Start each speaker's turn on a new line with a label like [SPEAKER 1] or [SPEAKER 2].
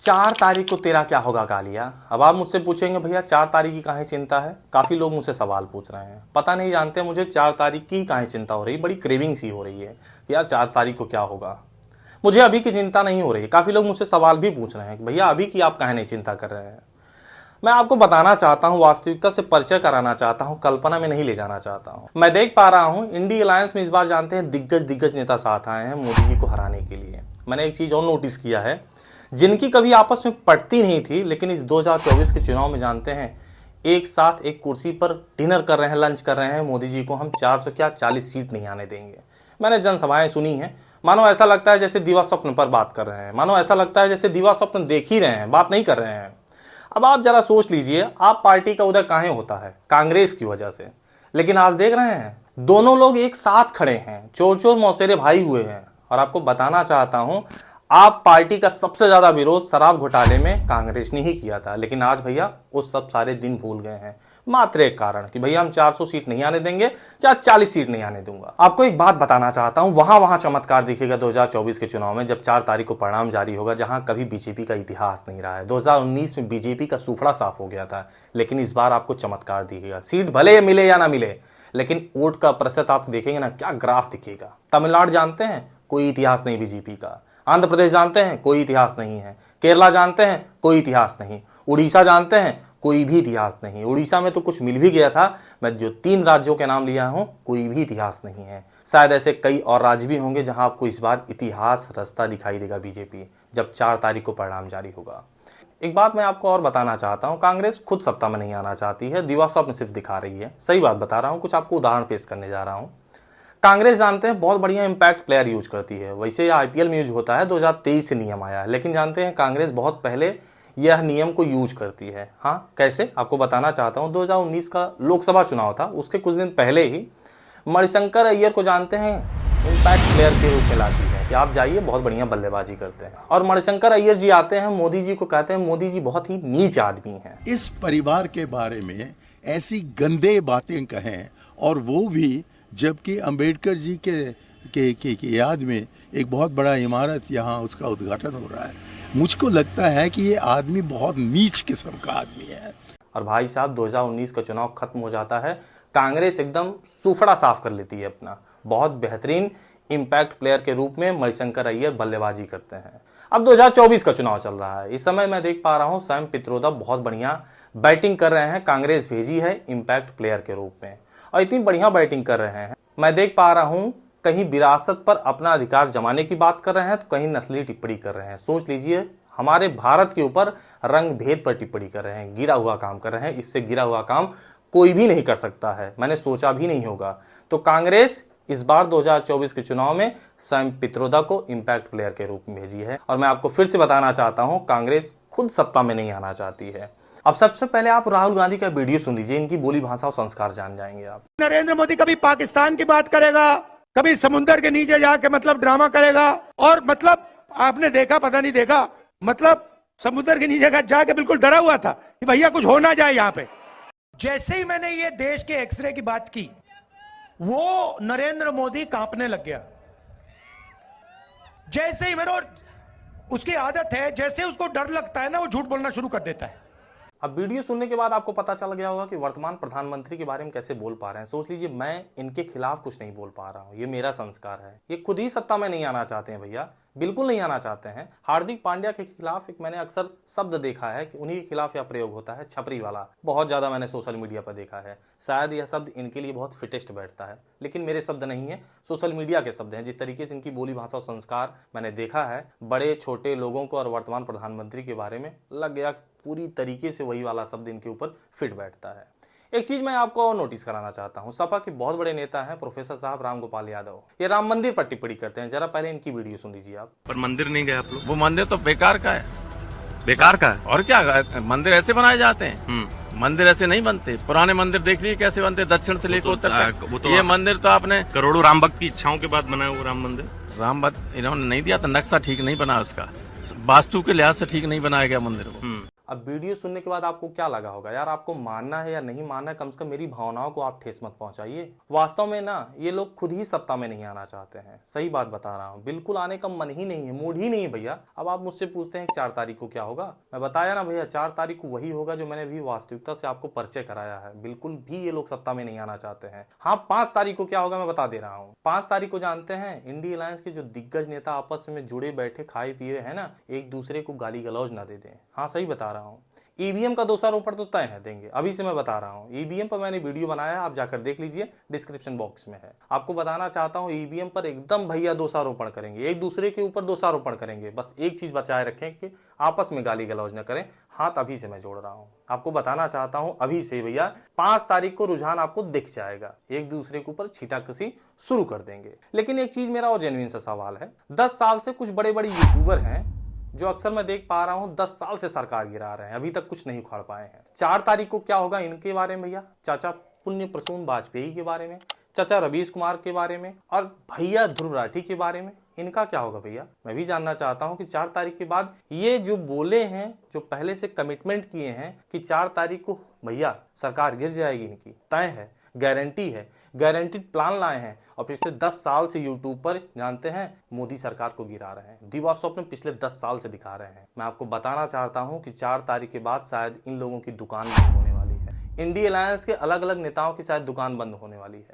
[SPEAKER 1] 4 तारीख को तेरा क्या होगा कालिया। अब आप मुझसे पूछेंगे भैया 4 तारीख की काहे चिंता है। काफी लोग मुझसे सवाल पूछ रहे हैं, पता नहीं जानते मुझे 4 तारीख की काहे चिंता हो रही, बड़ी क्रेविंग सी हो रही है कि यार 4 तारीख को क्या होगा। मुझे अभी की चिंता नहीं हो रही है। काफी लोग मुझसे सवाल भी पूछ रहे हैं कि भैया अभी की आप काहे नहीं चिंता कर रहे हैं। मैं आपको बताना चाहता हूं, वास्तविकता से परिचय कराना चाहता हूं, कल्पना में नहीं ले जाना चाहता हूं। मैं देख पा रहा हूं इंडी अलायंस में इस बार जानते हैं दिग्गज नेता साथ आए हैं मोदी जी को हराने के लिए। मैंने एक चीज और नोटिस किया है, जिनकी कभी आपस में पटती नहीं थी, लेकिन इस 2024 के चुनाव में जानते हैं एक साथ एक कुर्सी पर डिनर कर रहे हैं, लंच कर रहे हैं। मोदी जी को हम 400 क्या 40 सीट नहीं आने देंगे। मैंने जनसभाएं सुनी हैं, मानो ऐसा लगता है जैसे दिवा स्वप्न पर बात कर रहे हैं, मानो ऐसा लगता है जैसे दिवा स्वप्न देख ही रहे हैं, बात नहीं कर रहे हैं। अब आप जरा सोच लीजिए, आप पार्टी का उदय काहे होता है? कांग्रेस की वजह से। लेकिन आज देख रहे हैं दोनों लोग एक साथ खड़े हैं, चोर मौसेरे भाई हुए हैं। और आपको बताना चाहता हूं, आप पार्टी का सबसे ज्यादा विरोध शराब घोटाले में कांग्रेस ने ही किया था, लेकिन आज भैया उस सब सारे दिन भूल गए हैं, मात्र एक कारण कि भैया हम 400 सीट नहीं आने देंगे या 40 सीट नहीं आने दूंगा। आपको एक बात बताना चाहता हूं, वहां चमत्कार दिखेगा 2024 के चुनाव में, जब 4 तारीख को परिणाम जारी होगा, जहां कभी बीजेपी का इतिहास नहीं रहा है। 2019 में बीजेपी का सूफड़ा साफ हो गया था, लेकिन इस बार आपको चमत्कार दिखेगा। सीट भले मिले या ना मिले, लेकिन वोट का प्रतिशत आप देखेंगे ना, क्या ग्राफ दिखेगा। तमिलनाडु जानते हैं, कोई इतिहास नहीं बीजेपी का। आंध्र प्रदेश जानते हैं, कोई इतिहास नहीं है। केरला जानते हैं, कोई इतिहास नहीं। उड़ीसा जानते हैं, कोई भी इतिहास नहीं। उड़ीसा में तो कुछ मिल भी गया था। मैं जो 3 राज्यों के नाम लिया हूं, कोई भी इतिहास नहीं है। शायद ऐसे कई और राज्य भी होंगे जहां आपको इस बार इतिहास रचता दिखाई देगा बीजेपी, जब 4 तारीख को परिणाम जारी होगा। एक बात मैं आपको और बताना चाहता हूं, कांग्रेस खुद सत्ता में नहीं आना चाहती है, दिवा स्वप्न सिर्फ दिखा रही है। सही बात बता रहा हूं, कुछ आपको उदाहरण पेश करने जा रहा हूं। कांग्रेस जानते हैं बहुत बढ़िया इंपैक्ट प्लेयर यूज करती है। वैसे आईपीएल में यूज होता है, 2023 से नियम आया है, लेकिन जानते हैं कांग्रेस बहुत पहले यह नियम को यूज करती है। हाँ, कैसे आपको बताना चाहता हूं। 2019 का लोकसभा चुनाव था, उसके कुछ दिन पहले ही मणिशंकर अय्यर को जानते हैं इंपैक्ट प्लेयर के रूप में लाती है कि आप जाइए, बहुत बढ़िया बल्लेबाजी करते हैं। और मणिशंकर अय्यर जी आते हैं, मोदी जी को कहते हैं मोदी जी बहुत ही नीच आदमी हैं।
[SPEAKER 2] इस परिवार के बारे में ऐसी गंदे बातें कहें, और वो भी जबकि अंबेडकर जी के याद में एक बहुत बड़ा इमारत यहाँ उसका उद्घाटन हो रहा है। मुझको लगता है कि ये आदमी बहुत नीच किस्म का आदमी है।
[SPEAKER 1] और भाई साहब 2019 का चुनाव खत्म हो जाता है, कांग्रेस एकदम सूफड़ा साफ कर लेती है अपना। बहुत बेहतरीन इंपैक्ट प्लेयर के रूप में मणिशंकर अय्यर बल्लेबाजी करते हैं। अब 2024 का चुनाव चल रहा है, इस समय मैं देख पा रहा हूँ सैम पित्रोदा बहुत बढ़िया बैटिंग कर रहे हैं। कांग्रेस भेजी है इंपैक्ट प्लेयर के रूप में, और इतनी बढ़िया बैटिंग कर रहे हैं। मैं देख पा रहा हूं कहीं विरासत पर अपना अधिकार जमाने की बात कर रहे हैं, तो कहीं नस्ली टिप्पणी कर रहे हैं। सोच लीजिए, हमारे भारत के ऊपर रंग भेद पर टिप्पणी कर रहे हैं, गिरा हुआ काम कर रहे हैं। इससे गिरा हुआ काम कोई भी नहीं कर सकता है, मैंने सोचा भी नहीं होगा। तो कांग्रेस इस बार 2024 के चुनाव में सैम पित्रोदा को इंपैक्ट प्लेयर के रूप में भेजी है। और मैं आपको फिर से बताना चाहता हूं, कांग्रेस खुद सत्ता में नहीं आना चाहती है। अब सबसे पहले आप राहुल गांधी का वीडियो सुन लीजिए, इनकी बोली भाषा और संस्कार जान जाएंगे आप।
[SPEAKER 3] नरेंद्र मोदी कभी पाकिस्तान की बात करेगा, कभी समुद्र के नीचे जाके ड्रामा करेगा, और आपने देखा, पता नहीं देखा, समुद्र के नीचे जाके बिल्कुल डरा हुआ था कि भैया कुछ हो ना जाए यहाँ पे। जैसे ही मैंने ये देश के एक्सरे की बात की, वो नरेंद्र मोदी कांपने लग गया। जैसे ही उसकी आदत है, जैसे उसको डर लगता है ना, वो झूठ बोलना शुरू कर देता है।
[SPEAKER 1] अब वीडियो सुनने के बाद आपको पता चल गया होगा कि वर्तमान प्रधानमंत्री के बारे में कैसे बोल पा रहे हैं। सोच लीजिए, मैं इनके खिलाफ कुछ नहीं बोल पा रहा हूं, ये मेरा संस्कार है। ये खुद ही सत्ता में नहीं आना चाहते हैं भैया, बिल्कुल नहीं आना चाहते हैं। हार्दिक पांड्या के खिलाफ एक मैंने अक्सर शब्द देखा है कि उन्हीं के खिलाफ यह प्रयोग होता है, छपरी वाला। बहुत ज्यादा मैंने सोशल मीडिया पर देखा है। शायद यह शब्द इनके लिए बहुत फिटेस्ट बैठता है, लेकिन मेरे शब्द नहीं है, सोशल मीडिया के शब्द हैं। जिस तरीके से इनकी बोली भाषा और संस्कार मैंने देखा है, बड़े छोटे लोगों को और वर्तमान प्रधानमंत्री के बारे में लग गया पूरी तरीके से वही वाला शब्द इनके ऊपर फिट बैठता है। एक चीज मैं आपको और नोटिस कराना चाहता हूं, सपा के बहुत बड़े नेता हैं प्रोफेसर साहब राम गोपाल यादव। ये राम मंदिर पर टिप्पणी करते हैं, जरा पहले इनकी वीडियो सुन लीजिए आप।
[SPEAKER 4] पर मंदिर नहीं गए आप लोग?
[SPEAKER 5] वो मंदिर तो बेकार का है।
[SPEAKER 4] बेकार का है?
[SPEAKER 5] और क्या, मंदिर ऐसे बनाए जाते हैं? मंदिर ऐसे नहीं बनते। पुराने मंदिर देख लीजिए कैसे बनते, दक्षिण से लेकर उत्तर तक। ये मंदिर तो आपने
[SPEAKER 4] करोड़ों राम भक्त की इच्छाओं के बाद बनाया वो राम मंदिर।
[SPEAKER 5] राम भक्त इन्होंने नहीं दिया था, नक्शा ठीक नहीं बना, उसका वास्तु के लिहाज से ठीक नहीं बनाया गया मंदिर को।
[SPEAKER 1] अब वीडियो सुनने के बाद आपको क्या लगा होगा यार, आपको मानना है या नहीं मानना है, कम से कम मेरी भावनाओं को आप ठेस मत पहुंचाइए। वास्तव में ना ये लोग खुद ही सत्ता में नहीं आना चाहते हैं, सही बात बता रहा हूँ, बिल्कुल आने का मन ही नहीं है, मूड ही नहीं है भैया। अब आप मुझसे पूछते हैं 4 तारीख को क्या होगा, मैं बताया ना भैया 4 तारीख को वही होगा जो मैंने भी वास्तविकता से आपको परिचय कराया है। बिल्कुल भी ये लोग सत्ता में नहीं आना चाहते हैं। हाँ 5 तारीख को क्या होगा मैं बता दे रहा हूँ। 5 तारीख को जानते हैं इंडिया अलायंस के जो दिग्गज नेता आपस में जुड़े बैठे खाए पिए है ना, एक दूसरे को गाली गलौज ना दे दें। हाँ सही बता रहा हूँ। ईवीएम का दोषारोपण तो तय है, देंगे, अभी से मैं बता रहा हूँ। ईवीएम पर मैंने वीडियो बनाया है, आप जाकर देख लीजिए, डिस्क्रिप्शन बॉक्स में है। आपको बताना चाहता हूँ ईवीएम पर एकदम भैया दोषारोपण करेंगे, एक दूसरे के ऊपर दोषारोपण करेंगे। बस एक चीज बचाए रखें कि आपस में गाली गलौज न करें। हाथ अभी से मैं जोड़ रहा हूँ, आपको बताना चाहता हूँ अभी से भैया 5 तारीख को रुझान आपको दिख जाएगा, एक दूसरे के ऊपर छींटाकशी शुरू कर देंगे। लेकिन एक चीज मेरा और जेन्युइन सा सवाल है, 10 साल से कुछ बड़े बड़े यूट्यूबर हैं जो अक्सर मैं देख पा रहा हूं 10 साल से सरकार गिरा रहे हैं, अभी तक कुछ नहीं उखाड़ पाए हैं। 4 तारीख को क्या होगा इनके बारे में भैया, चाचा पुण्य प्रसून वाजपेयी के बारे में, चाचा रवीश कुमार के बारे में और भैया ध्रुव राठी के बारे में, इनका क्या होगा भैया? मैं भी जानना चाहता हूं कि 4 तारीख के बाद ये जो बोले हैं, जो पहले से कमिटमेंट किए हैं कि 4 तारीख को भैया सरकार गिर जाएगी, इनकी तय है, गारंटी है, गारंटीड प्लान लाए हैं और पिछले 10 साल से यूट्यूब पर जानते हैं मोदी सरकार को गिरा रहे हैं। दिवा स्वप्न पिछले 10 साल से दिखा रहे हैं। मैं आपको बताना चाहता हूं कि 4 तारीख के बाद शायद इन लोगों की दुकान बंद होने वाली है, इंडिया अलायंस के अलग अलग नेताओं की शायद दुकान बंद होने वाली है।